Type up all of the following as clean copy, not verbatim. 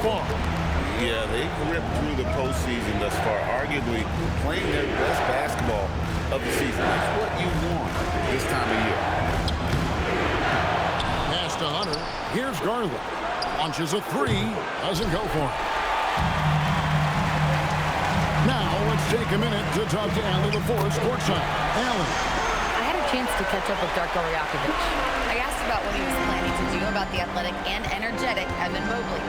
far. Yeah, they've ripped through the postseason thus far, arguably playing their best basketball of the season. That's what you want this time of year. Pass to Hunter. Here's Garland. Launches a three. Doesn't go for it. Now let's take a minute to talk to Allie LaForce courtside. Allie. I had a chance to catch up with Darko Rajakovic. I asked about what he was planning to do about the athletic and energetic Evan Mobley.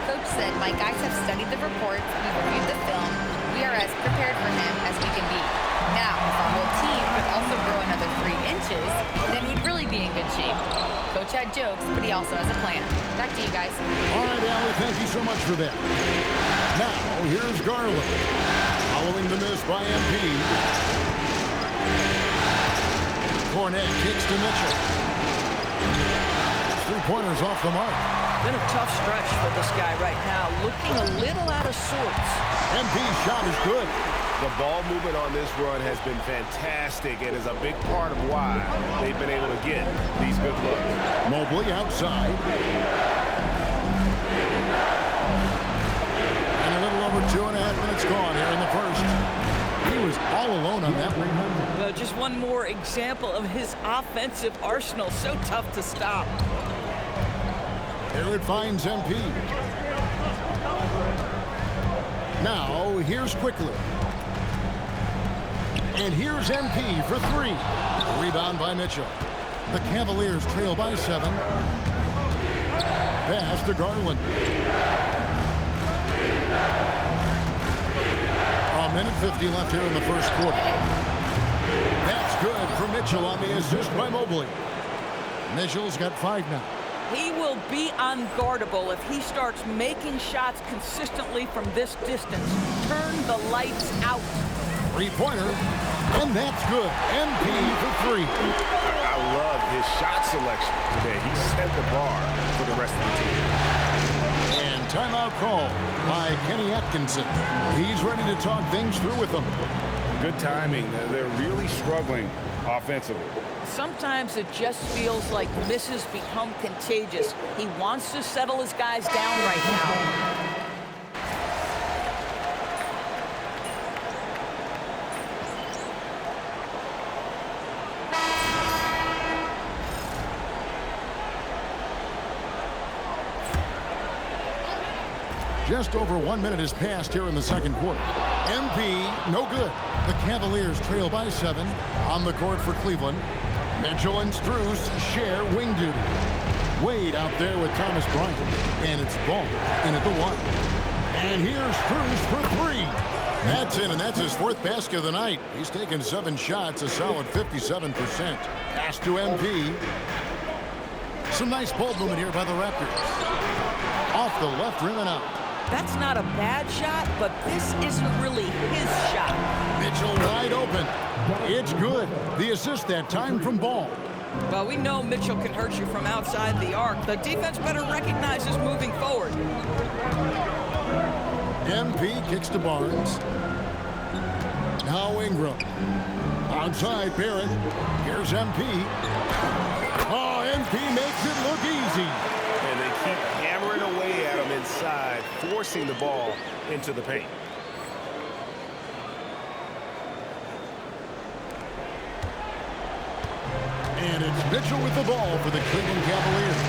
Coach said, my guys have studied the reports, we've reviewed the film, we are as prepared for him as we can be. Now, if our whole team could also grow another 3 inches, then we'd really be in good shape. Coach had jokes, but he also has a plan. Back to you guys. All right, Allie, thank you so much for that. Now, here's Garland. Following the miss by MP. Cornette kicks to Mitchell. 3-pointers off the mark. Been a tough stretch for this guy right now. Looking a little out of sorts. MP's shot is good. The ball movement on this run has been fantastic and is a big part of why they've been able to get these good looks. Mobley outside. And a little over 2.5 minutes gone here in the first. He was all alone on that one. Just one more example of his offensive arsenal. So tough to stop. Here it finds MP. Now, here's Quickly. And here's MP for 3. Rebound by Mitchell. The Cavaliers trail by 7. Pass to Garland. A minute 50 left here in the first quarter. That's good for Mitchell on the assist by Mobley. Mitchell's got 5 now. He will be unguardable if he starts making shots consistently from this distance. Turn the lights out. 3-pointer, and that's good. MP for 3. I love his shot selection today. He set the bar for the rest of the team. And timeout call by Kenny Atkinson. He's ready to talk things through with them. Good timing. They're really struggling offensively. Sometimes it just feels like misses become contagious. He wants to settle his guys down right now. Just over 1 minute has passed here in the second quarter. MP, no good. The Cavaliers trail by 7 on the court for Cleveland. Mitchell and Strus share wing duty. Wade out there with Thomas Bryant. And it's Ball in at the 1. And here's Strus for 3. That's in, and that's his 4th basket of the night. He's taken 7 shots, a solid 57%. Pass to MP. Some nice ball movement here by the Raptors. Off the left rim and out. That's not a bad shot, but this isn't really his shot. Mitchell wide open. It's good. The assist that time from Ball. Well, we know Mitchell can hurt you from outside the arc. The defense better recognize his moving forward. MP kicks to Barnes. Now Ingram. Outside Barrett. Here's MP. Oh, MP makes it look easy. And they keep hammering away at him inside, forcing the ball into the paint. And it's Mitchell with the ball for the Cleveland Cavaliers.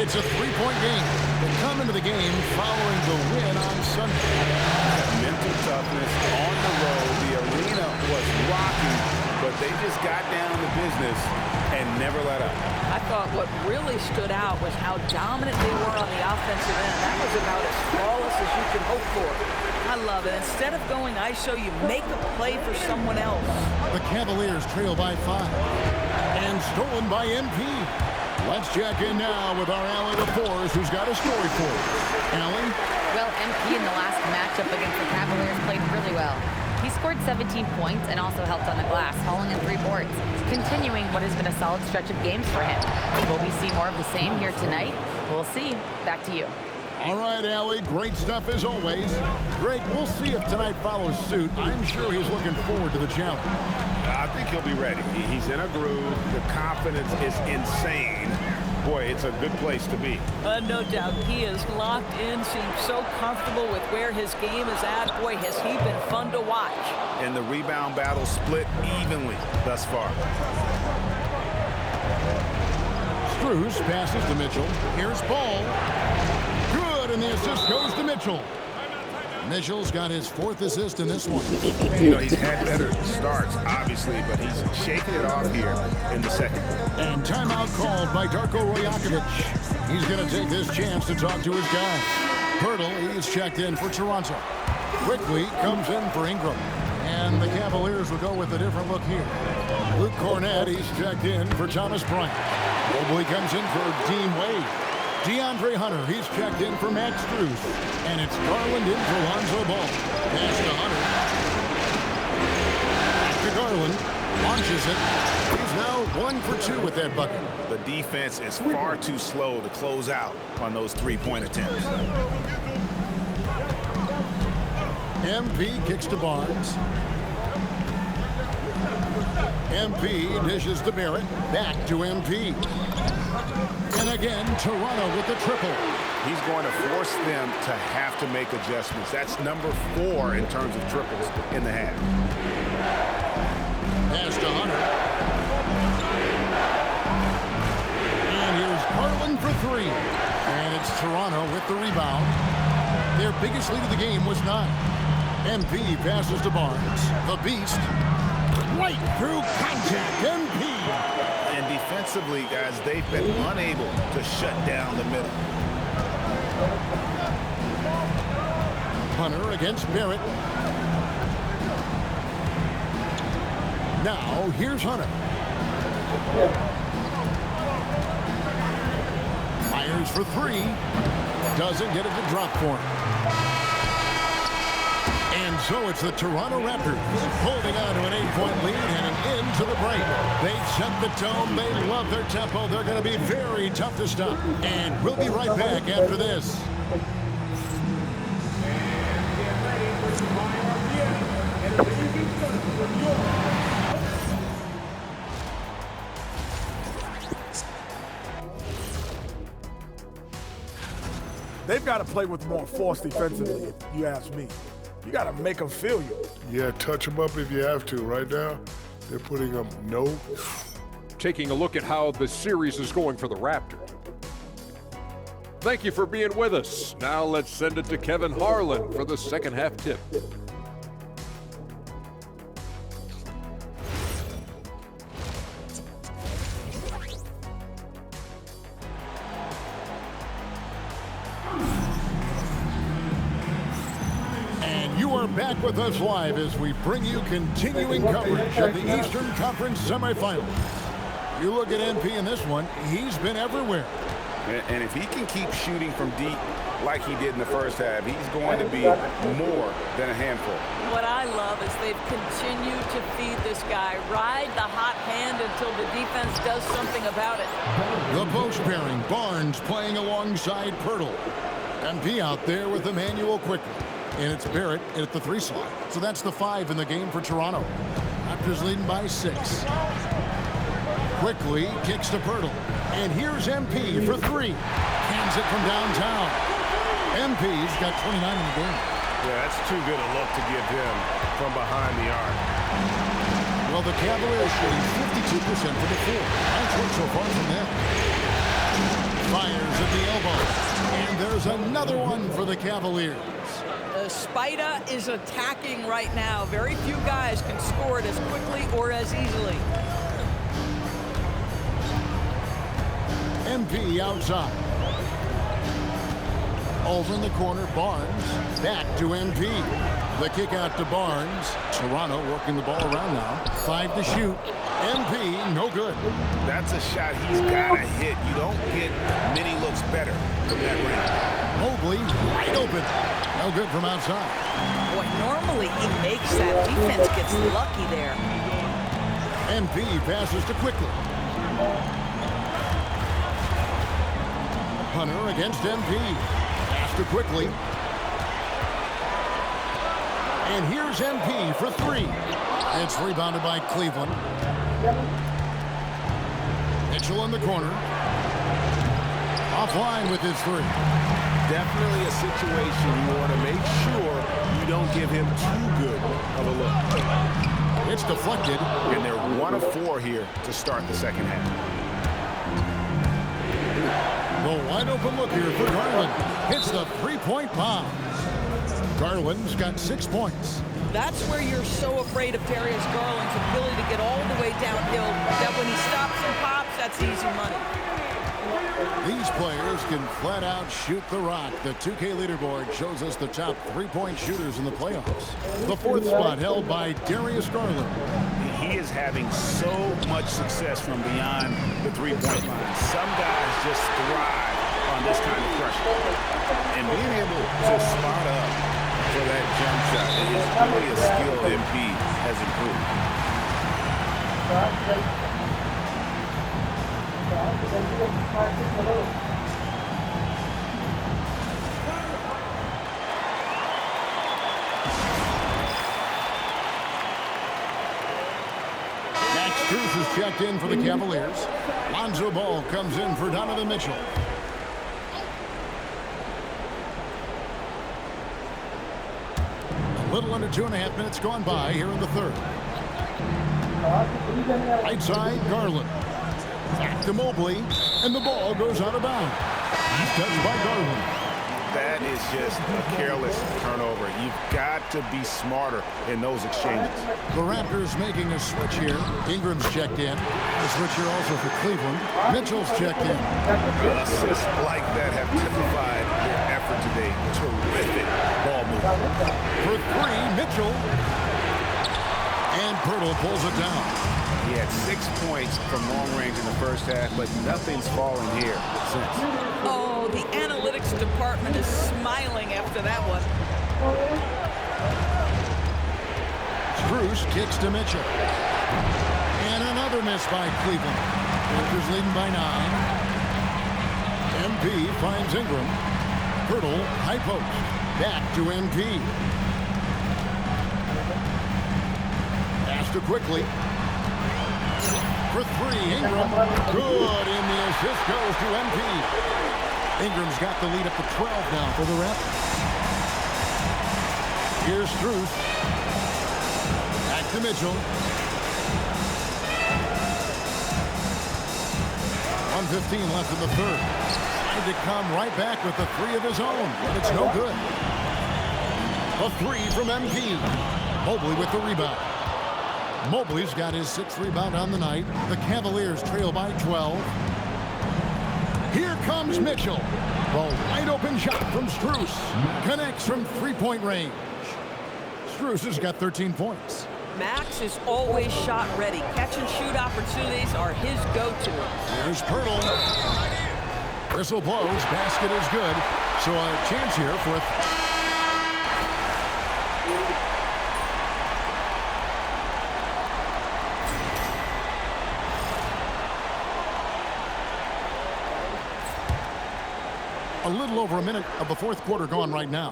It's a 3-point game. They come into the game following the win on Sunday. Mental toughness on the road. The arena was rocking, but they just got down to business and never let up. I thought what really stood out was how dominant they were on the offensive end. That was about as flawless as you could hope for. I love it. Instead of going ISO, you make a play for someone else. The Cavaliers trail by 5. And stolen by MP. Let's check in now with our Allie LaForce, who's got a story for us. Allie? Well, MP in the last matchup against the Cavaliers played really well. He scored 17 points and also helped on the glass, hauling in 3 boards, continuing what has been a solid stretch of games for him. Will we see more of the same here tonight? We'll see. Back to you. All right, Allie, great stuff as always. Great, we'll see if tonight follows suit. I'm sure he's looking forward to the challenge. I think he'll be ready. He's in a groove. The confidence is insane. Boy, it's a good place to be. No doubt. He is locked in, seems so comfortable with where his game is at. Boy, has he been fun to watch. And the rebound battle split evenly thus far. Strus passes to Mitchell. Here's Ball. Good, and the assist goes to Mitchell. Mitchell's got his 4th assist in this one. You know, he's had better starts, obviously, but he's shaking it off here in the second. And timeout called by Darko Rajakovic. He's going to take this chance to talk to his guys. Pirtle, he's checked in for Toronto. Quickly comes in for Ingram. And the Cavaliers will go with a different look here. Luke Cornett, he's checked in for Thomas Bryant. Mobley comes in for Dean Wade. DeAndre Hunter, he's checked in for Max Strus. And it's Garland in for Lonzo Ball. Pass to Hunter. Back to Garland. Launches it. He's now 1 for 2 with that bucket. The defense is far too slow to close out on those three-point attempts. MP kicks to Barnes. MP dishes to Barrett. Back to MP. And again, Toronto with the triple. He's going to force them to have to make adjustments. That's number 4 in terms of triples in the half. Pass to Hunter. And here's Garland for 3. And it's Toronto with the rebound. Their biggest lead of the game was 9. MP passes to Barnes. The Beast. Right through contact. MP. And defensively, guys, they've been unable to shut down the middle. Hunter against Barrett. Now, here's Hunter. Fires for 3. Doesn't get it to drop for him. And so it's the Toronto Raptors holding on to an 8-point lead heading into the break. They've set the tone. They love their tempo. They're going to be very tough to stop. And we'll be right back after this. They've got to play with more force defensively, if you ask me. You got to make them feel you. Yeah, touch them up if you have to. Right now, they're putting them no. Taking a look at how the series is going for the Raptors. Thank you for being with us. Now let's send it to Kevin Harlan for the second half tip. You are back with us live as we bring you continuing coverage of the Eastern Conference semifinals. You look at MP in this one, he's been everywhere. And if he can keep shooting from deep like he did in the first half, he's going to be more than a handful. What I love is they've continued to feed this guy. Ride the hot hand until the defense does something about it. The post pairing, Barnes playing alongside Pirtle. MP out there with Emmanuel Quickly. And it's Barrett at the 3 slot. So that's the 5 in the game for Toronto. Raptors leading by 6. Quickly kicks to Pirtle. And here's MP for 3. Hands it from downtown. MP's got 29 in the game. Yeah, that's too good a look to give him from behind the arc. Well, the Cavaliers shooting 52% for the 4. Nice work so far from them. Fires at the elbow. And there's another one for the Cavaliers. Spida is attacking right now. Very few guys can score it as quickly or as easily. MP outside. Over in the corner, Barnes. Back to MP. The kick out to Barnes. Toronto working the ball around now. 5 to shoot. MP, no good. That's a shot he's got to hit. You don't get many looks better from that range. Mobley wide open. No good from outside. Boy, normally he makes that. Defense gets lucky there. MP passes to Quickly. Hunter against MP. Pass to Quickly. And here's MP for 3. It's rebounded by Cleveland. Mitchell in the corner. Offline with his three. Definitely a situation you want to make sure you don't give him too good of a look. It's deflected. And they're 1 of 4 here to start the second half. The wide open look here for Garland. Hits the three-point bomb. Garland's got 6 points. That's where you're so afraid of Darius Garland's ability to get all the way downhill, that when he stops and pops, that's easy money. These players can flat out shoot the rock. The 2K leaderboard shows us the top three-point shooters in the playoffs. The 4th spot held by Darius Garland. He is having so much success from beyond the three-point line. Some guys just thrive on this kind of pressure. And being able to spot up for that jump shot is really a skill MP has improved. Max Strus is checked in for the Cavaliers. Lonzo Ball comes in for Donovan Mitchell. A little under 2.5 minutes gone by here in the third. Right side, Garland. Back to Mobley, and the ball goes out of bounds. Touched by Garland. That is just a careless turnover. You've got to be smarter in those exchanges. The Raptors making a switch here. Ingram's checked in. The switch here also for Cleveland. Mitchell's checked in. Assists like that have typified their effort today. Terrific ball movement. For three, Mitchell. And Pirtle pulls it down. He had 6 points from long range in the first half, but nothing's fallen here since. Oh, the analytics department is smiling after that one. Strus kicks to Mitchell. And another miss by Cleveland. Raptors leading by 9. MP finds Ingram. Pirtle, high post. Back to MP. Pass to quickly. For three, Ingram. Good, and the assist goes to MP. Ingram's got the lead up to 12 now for the Raptors. Here's Strus. Back to Mitchell. 1:15 left in the third. Trying to come right back with the three of his own, but it's no good. A three from MP. Mobley with the rebound. Mobley's got his 6th rebound on the night. The Cavaliers trail by 12. Here comes Mitchell. The wide open shot from Strus. Connects from three-point range. Strus has got 13 points. Max is always shot ready. Catch and shoot opportunities are his go-to. Here's Pirtle. Whistle blows. Basket is good. So a chance here for a little over a minute of the fourth quarter gone right now.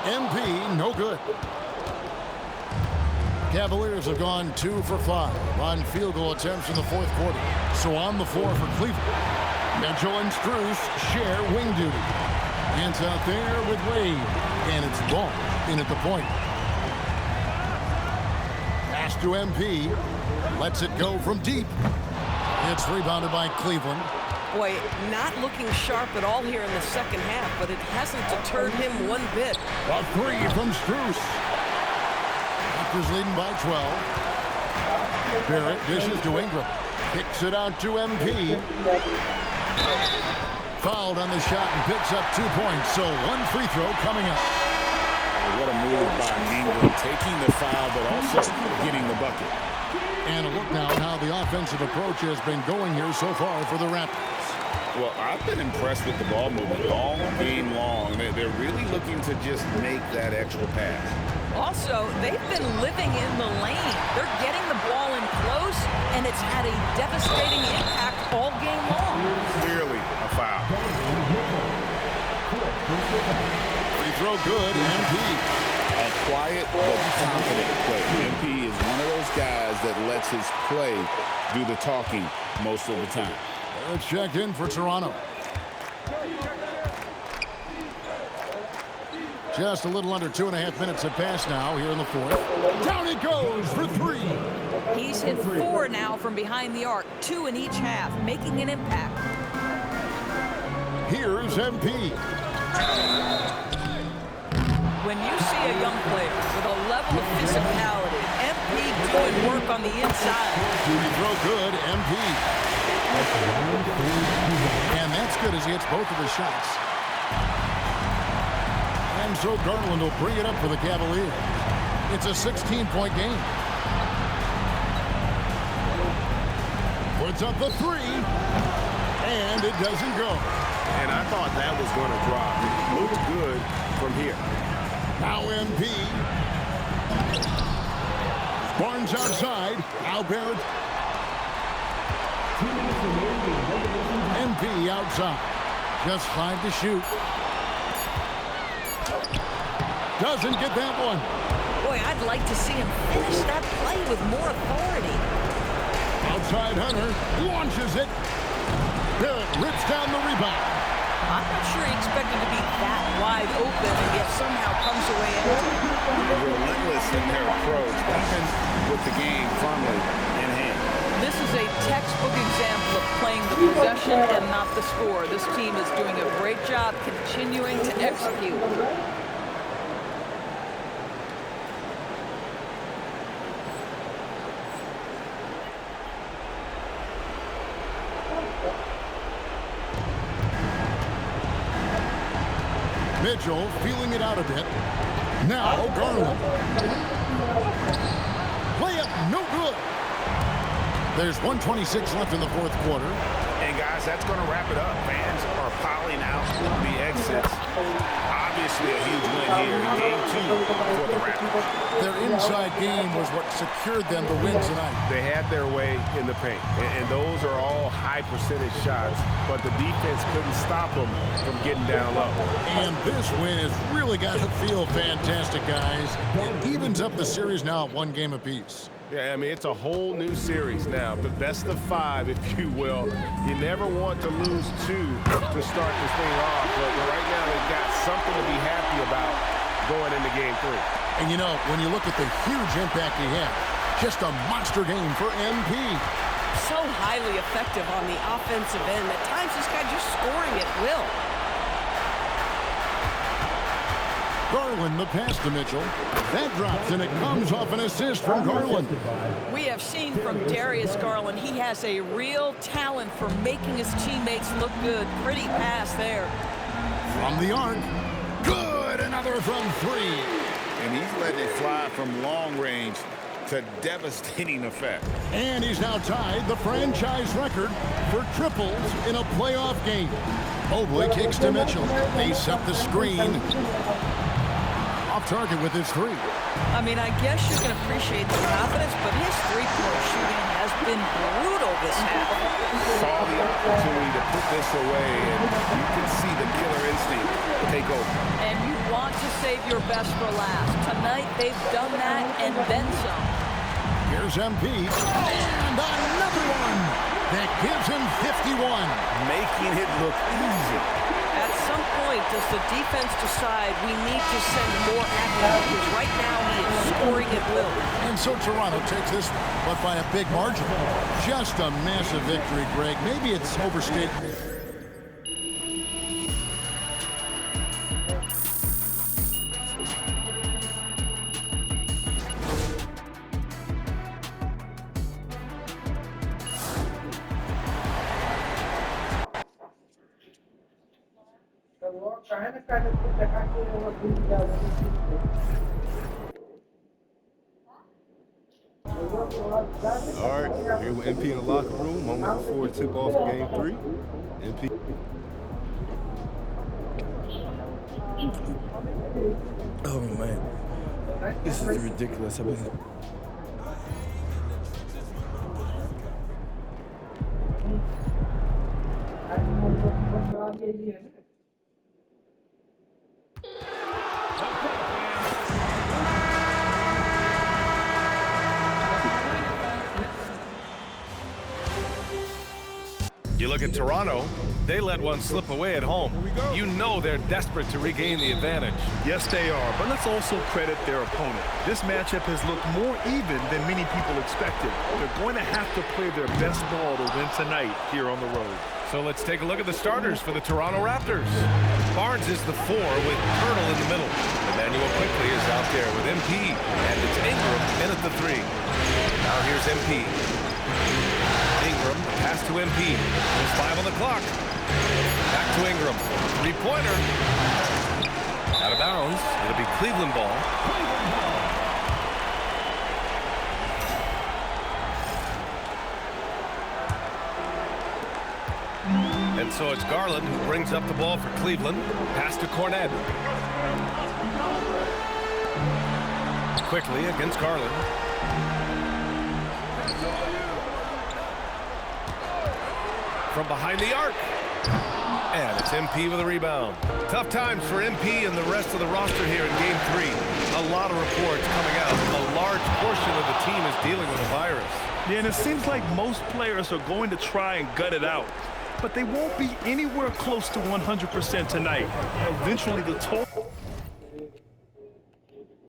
MP, no good. Cavaliers have gone 2 for 5 on field goal attempts in the fourth quarter. So on the floor for Cleveland. Mitchell and Strus share wing duty. Hands out there with Wade. And it's long in at the point. Pass to MP. Lets it go from deep. It's rebounded by Cleveland. Boy, not looking sharp at all here in the second half, but it hasn't deterred him one bit. A three from Strus. Raptors leading by 12. Barrett dishes to Ingram. Kicks it out to MP. Fouled on the shot and picks up 2 points. So one free throw coming up. What a move by Ingram, taking the foul, but also getting the bucket. And a look now at how the offensive approach has been going here so far for the Raptors. Well, I've been impressed with the ball movement all game long. They're really looking to just make that extra pass. Also, they've been living in the lane. They're getting the ball in close, and it's had a devastating impact all game long. Clearly a foul. Free throw good, MP. A quiet but confident play. MP is one of those guys that lets his play do the talking most of the time. It's checked in for Toronto. Just a little under 2.5 minutes have passed now here in the fourth. Down it goes for 3. He's hit 4 now from behind the arc, 2 in each half, making an impact. Here's MP. When you see a young player with a level of physicality, MP doing work on the inside. Duty throw good, MP. And that's good as he hits both of his shots. And so Garland will bring it up for the Cavaliers. It's a 16-point game. Puts up the 3. And it doesn't go. And I thought that was going to drop. It looked good from here. Now MP. Barnes outside. Al Barrett. MP outside. Just 5 to shoot. Doesn't get that one. Boy, I'd like to see him finish that play with more authority. Outside Hunter launches it. Barrett rips down the rebound. I'm not sure he expected to be that wide open and yet somehow comes away empty. Relentless in their approach, even with the game firmly in hand. This is a textbook example of playing the possession and not the score. This team is doing a great job continuing to execute. Mitchell feeling it out a bit. Now Garland. Layup, no good. There's 1:26 left in the fourth quarter. And guys, that's going to wrap it up. Fans are piling out the exits. Obviously a huge win here in game 2 for the Raptors. Their inside game was what secured them the win tonight. They had their way in the paint, and those are all high percentage shots, but the defense couldn't stop them from getting down low. And this win has really got to feel fantastic, guys. It evens up the series now at 1 game apiece. Yeah, I mean, it's a whole new series now, the best of 5, if you will. You never want to lose 2 to start this thing off, but right now they've got something to be happy about going into game 3. And you know, when you look at the huge impact he had, just a monster game for MP. So highly effective on the offensive end. At times, this guy just scoring at will. Garland, the pass to Mitchell. That drops, and it comes off an assist from Garland. We have seen from Darius Garland, he has a real talent for making his teammates look good. Pretty pass there. From the arc. Good! Another from 3. And he's letting it fly from long range to devastating effect. And he's now tied the franchise record for triples in a playoff game. Mobley kicks to Mitchell. They set the screen. Off target with his 3. I mean, I guess you can appreciate the confidence, but his three-point shooting has been brutal this half. Saw the opportunity to put this away, and you can see the killer instinct take over. And you want to save your best for last. Tonight, they've done that and then some. Here's MP. And another one. That gives him 51. Making it look easy. At some point, does the defense decide we need to send more at him? Because right now he is scoring at will. And so Toronto takes this, but by a big margin. Just a massive victory, Greg. Maybe it's overstated. All right, here with MP in the locker room, moment before tip-off of game 3. MP. Oh, man. This is ridiculous. I mean, You look at Toronto, They let one slip away at home. You know they're desperate to regain the advantage. Yes, they are, but let's also credit their opponent. This matchup has looked more even than many people expected. They're going to have to play their best ball to win tonight here on the road. So let's take a look at the starters for the Toronto Raptors. Barnes is the 4 with Pirtle in the middle. Emmanuel Quickley is out there with MP, and it's Ingram in at the 3. Now here's MP. Ingram, pass to MP. There's 5 on the clock. Back to Ingram. 3-pointer. Out of bounds. It'll be Cleveland ball. And so it's Garland who brings up the ball for Cleveland. Pass to Cornet. Quickly against Garland. From behind the arc. And it's MP with a rebound. Tough times for MP and the rest of the roster here in Game 3. A lot of reports coming out. A large portion of the team is dealing with a virus. Yeah, and it seems like most players are going to try and gut it out. But they won't be anywhere close to 100% tonight. Eventually, the total